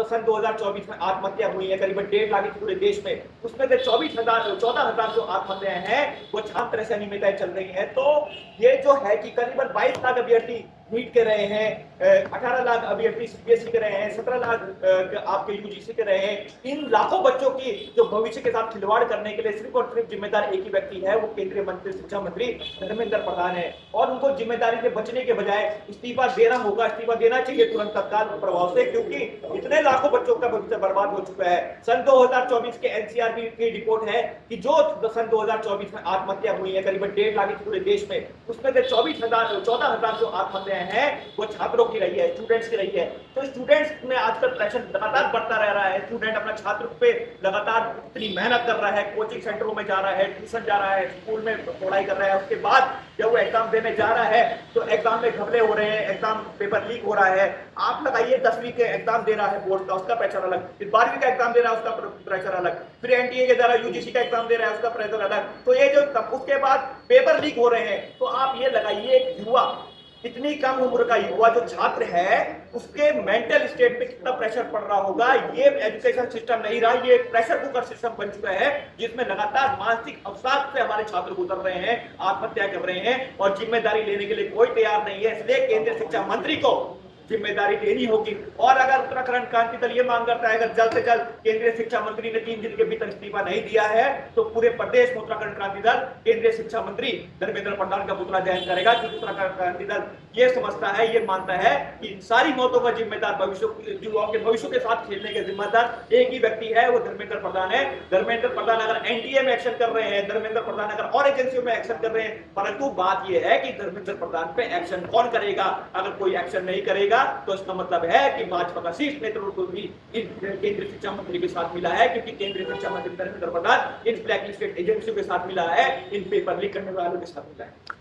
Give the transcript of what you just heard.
सन 2024 में आत्महत्या हुई है करीबन 1.5 लाख की पूरे देश में, उसमें से 14,000 जो आत्महत्याएं हैं वो छात्र से अनियमितताएं चल रही हैं। तो ये जो है कि करीबन 22 लाख अभ्यर्थी नीट के रहे हैं, 18 लाख अभ्यर्थी सीबीएसई के रहे हैं, 17 लाख आपके यूजीसी के रहे हैं। इन लाखों बच्चों की जो भविष्य के साथ खिलवाड़ करने के लिए सिर्फ और सिर्फ जिम्मेदार एक ही व्यक्ति है, वो केंद्रीय मंत्री शिक्षा मंत्री धर्मेंद्र प्रधान है। और उनको जिम्मेदारी से बचने के बजाय इस्तीफा देना होगा, इस्तीफा देना चाहिए तुरंत तत्काल प्रभाव से, क्योंकि इतने लाखों बच्चों का भविष्य बर्बाद हो चुका है। सन 2024 के एनसीआरबी की रिपोर्ट है कि जो सन 2024 में आत्महत्या हुई है करीबन 1.5 लाख की पूरे देश में, उसमें से 14,000 जो आत्महत्याएं हैं वो छात्रों की रही है, स्टूडेंट्स की रही है। तो स्टूडेंट्स में आजकल प्रेशर लगातार बढ़ता रह रहा है। स्टूडेंट अपना छात्र पे लगातार इतनी मेहनत कर रहा है, कोचिंग सेंटरों में जा रहा है, ट्यूशन जा रहा है, स्कूल में पढ़ाई कर रहा है, उसके बाद जब वो एग्जाम देने जा रहा है तो एग्जाम में घपले हो रहे हैं, एग्जाम पेपर लीक हो रहा है। आप लगाइए 10वीं के एग्जाम दे रहा है बोर्ड का, उसका प्रेशर अलग, फिर 12वीं का एग्जाम दे रहा है उसका प्रेशर अलग, फिर एनटीए के द्वारा यूजीसी का एग्जाम दे रहा है उसका प्रेशर अलग। तो ये जो उसके बाद पेपर लीक हो रहे हैं, तो आप ये लगाइए एक युवा, इतनी कम उम्र का युवा जो छात्र है उसके मेंटल स्टेट पे कितना प्रेशर पड़ रहा होगा। ये एजुकेशन सिस्टम नहीं रहा, ये एक प्रेशर कुकर सिस्टम बन चुका है जिसमें लगातार मानसिक अवसाद से हमारे छात्र गुजर रहे हैं, आत्महत्या कर रहे हैं और जिम्मेदारी लेने के लिए कोई तैयार नहीं है। इसलिए केंद्रीय शिक्षा मंत्री को जिम्मेदारी लेनी होगी। और अगर उत्तराखंड क्रांति दल ये मांग करता है अगर जल्द से जल्द केंद्रीय शिक्षा मंत्री ने 3 दिन के भीतर इस्तीफा नहीं दिया है तो पूरे प्रदेश में उत्तराखंड क्रांति दल केंद्रीय शिक्षा मंत्री धर्मेंद्र प्रधान का पुतला दहन करेगा, क्योंकि उत्तराखंड क्रांति दल ये समझता है, ये मानता है कि इन सारी मौतों का जिम्मेदार युवाओं के भविष्य के साथ खेलने के जिम्मेदार एक ही व्यक्ति है, वो धर्मेंद्र प्रधान है। धर्मेंद्र प्रधान अगर एनडीए में एक्शन कर रहे हैं, धर्मेंद्र प्रधान अगर और एजेंसियों में एक्शन कर रहे हैं, परंतु बात यह है कि धर्मेंद्र प्रधान पे एक्शन कौन करेगा। अगर कोई एक्शन नहीं करेगा तो इसका मतलब है कि भाजपा का शीर्ष नेतृत्व भी इन केंद्रीय शिक्षा मंत्री के साथ मिला है, क्योंकि केंद्रीय शिक्षा मंत्री धर्मेंद्र प्रधान इन ब्लैक लिस्टेड एजेंसियों के साथ मिला है, इन पेपर लीक करने वालों के साथ मिला है।